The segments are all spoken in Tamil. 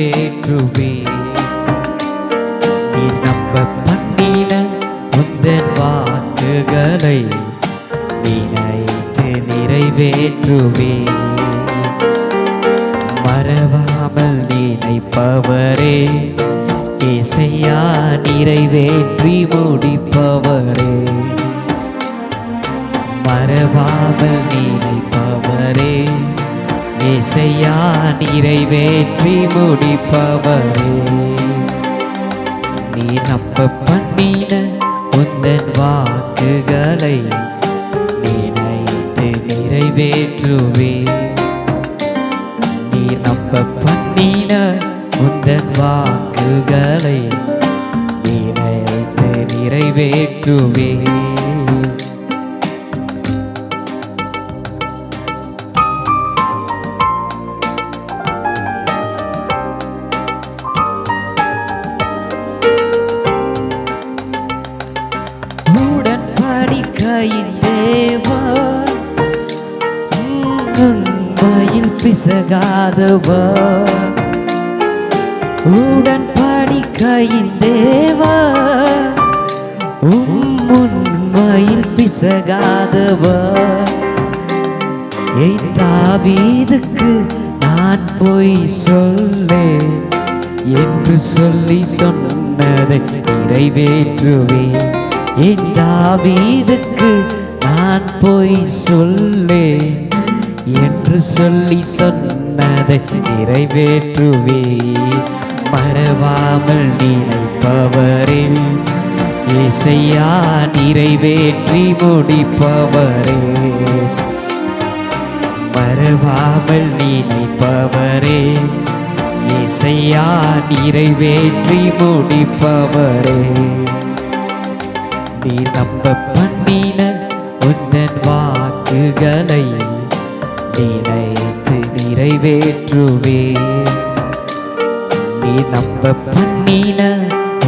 நிறைவேற்றுவே. நீ நம்ப பண்ணின உந்தன் வாக்குகளை நினைத்து நிறைவேற்றுவே. மறவாமல் நினைப்பவரே இசையா நிறைவேற்றி முடிப்பவரே. மறவாமல் நினைப்பவரே இசையா நிறைவேற்றி முடிப்பவரே. நீ நம்ப பண்ணின உந்தன் வாக்குகளை நினைத்து நிறைவேற்றுவே. நீ நம்ப பண்ணின உந்தன் வாக்குகளை நினைத்து நிறைவேற்றுவே. உடன்படிக்கையின் தேவன் உண்மையில் பிசகாதவர். உடன்படிக்கையின் தேவன் உண்மையில் பிசகாதவர். என் தாவீதுக்கு நான் பொய் சொல்லேன் என்று சொல்லி சொன்னதை நிறைவேற்றுவேன். என் தாவீதுக்கு நான் பொய் சொல்லேன் என்று சொல்லி சொன்னதை நிறைவேற்றுவேன். மறவாமல் நினைப்பவரே இசையா நிறைவேற்றி முடிப்பவரே. மறவாமல் நினைப்பவரே இசையா நிறைவேற்றி முடிப்பவரே. நீ நம்ப பண்ணின உந்தன் வாக்குகளை நினைத்து நிறைவேற்றுவே. நீ நம்ப பண்ணின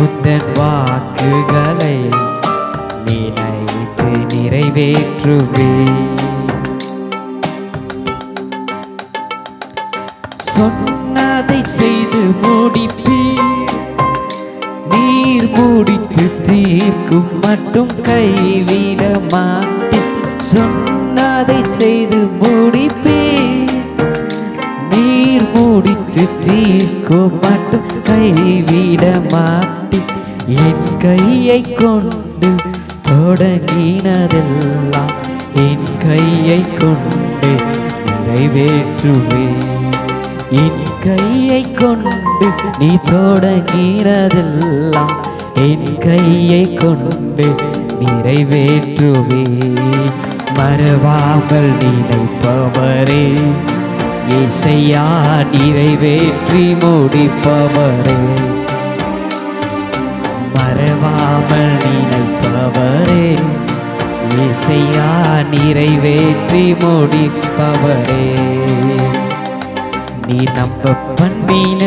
உந்தன் வாக்குகளை நினைத்து நிறைவேற்றுவே. சொன்னதை செய்து முடிப்பீர். நீர் முடித்து தீர்க்கும் மட்டும் கைவிட மாட்டேன். சொன்னதை செய்து முடிப்பீர். நீர் முடித்து தீர்க்கும் மட்டும் கைவிட மாட்டேன். என் கையை கொண்டு தொடங்கினதெல்லாம் என் கையை கொண்டு நிறைவேற்றுவேன். என் கையை கொண்டு நீ தொடங்கினதெல்லாம் என் கையை கொண்டு நிறைவேற்றுவே. மறவாமல் நினைப்பவரே இசையா நிறைவேற்றி முடிப்பவரே. மறவாமல் நினைப்பவரே இசையா நிறைவேற்றி முடிப்பவரே. நீ நம்ப பண்ணின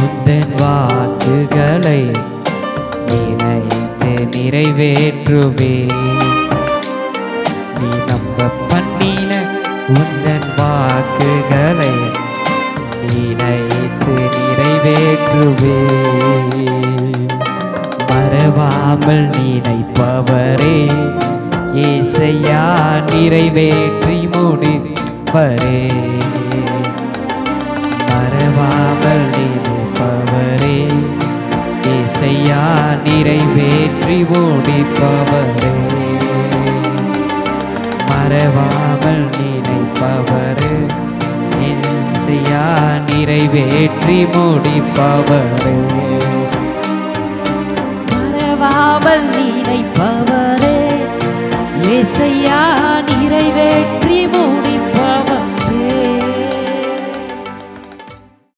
உந்தன் வாக்குகளை நினைத்து நிறைவேற்றுவே. நீ நம்ப பண்ணின உந்தன் வாக்குகளை நினைத்து நிறைவேற்றுவே. மறவாமல் நினைப்பவரே இசையா நிறைவேற்றி முடிப்பவரே. மறவாமல் நினைப்பவரே இசையா நிறைவேற்றி முடிப்பவரே. மறவாமல் நினைப்பவரே இசையா நிறைவேற்றி முடிப்பவரே. மறவாமல் நினைப்பவரே இசையா